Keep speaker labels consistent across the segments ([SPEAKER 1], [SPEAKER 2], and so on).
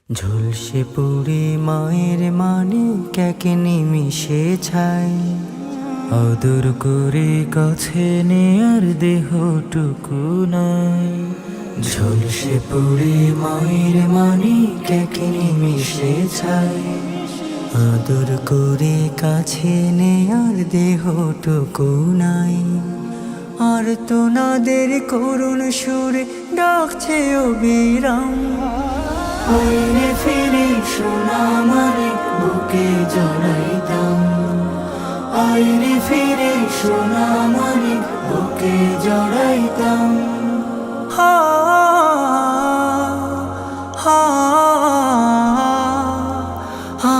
[SPEAKER 1] ঝলসে পুরে মায়ের মানে ক্যাকে নিমিশে ছাই, আদর করে কাছে নেয়ার দেহটুকু নাই। ঝলসে পুরে মায়ের মানে ক্যাকে নিমিশে ছাই, আদর করে কাছে নেয়ার দেহটুকু নাই। আর তোনাদের করুণ সুরে ডাকছে অবিরাম, আইরে ফিরে সোনা মানে বুকে জড়াইতাম। আইরে ফিরে সোনা মানে বুকে জড়াইতাম। হা হা হা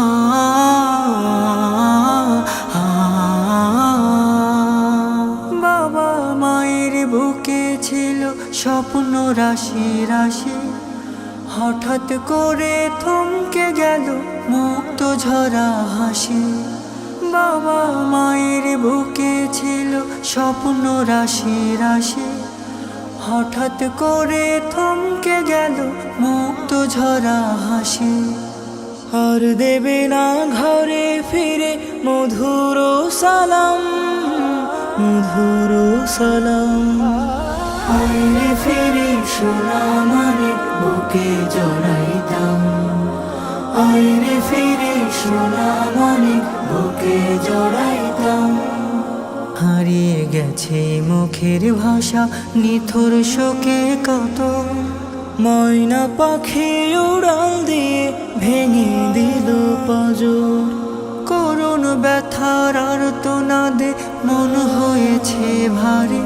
[SPEAKER 1] বাবা মায়ের বুকে ছিল স্বপ্ন রাশি রাশি, হঠাৎ করে থমকে গেল মুক্ত ঝরা হাসি। বাবা মায়ের বুকে ছিল স্বপ্ন রাশি রাশি, হঠাৎ করে থমকে গেল মুক্ত ঝরা হাসি। আর দেবে না ঘরে ফিরে মধুর সালাম, মধুর সালাম। আইরে ফিরে সোনা মানে বুকে জড়াইতাম। আইরে ফিরে সোনা মানে বুকে জড়াইতাম। হারিয়ে গেছে মুখের ভাষা, নিথর শোকে কত ময়না পাখি উড়াল দিয়ে ভেঙে দিল পাজর। করুণ ব্যথার আর্তনাদে মন হয়েছে ভারী,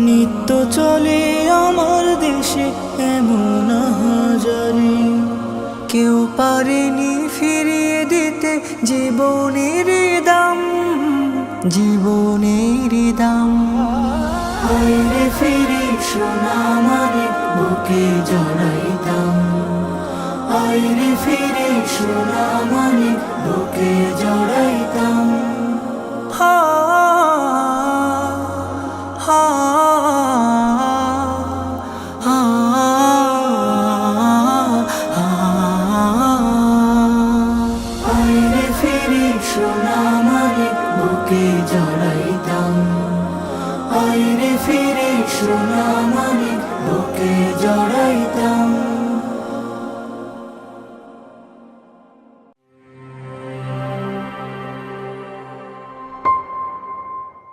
[SPEAKER 1] নিত্য চলে আমার দেশে এমন হাজারি। কেউ পারেনি ফিরিয়ে দিতে জীবনের দাম, জীবনের দাম। আইরে ফিরে সোনা মানে বুকে জড়াইতাম। আইরে ফিরে সোনা মানে বুকে জড়াইতাম। হা হা হা আইরে ফিরে সোনা মানে বুকে জড়াইতাম। আইরে ফিরে সোনা মানে বুকে জড়াইতাম।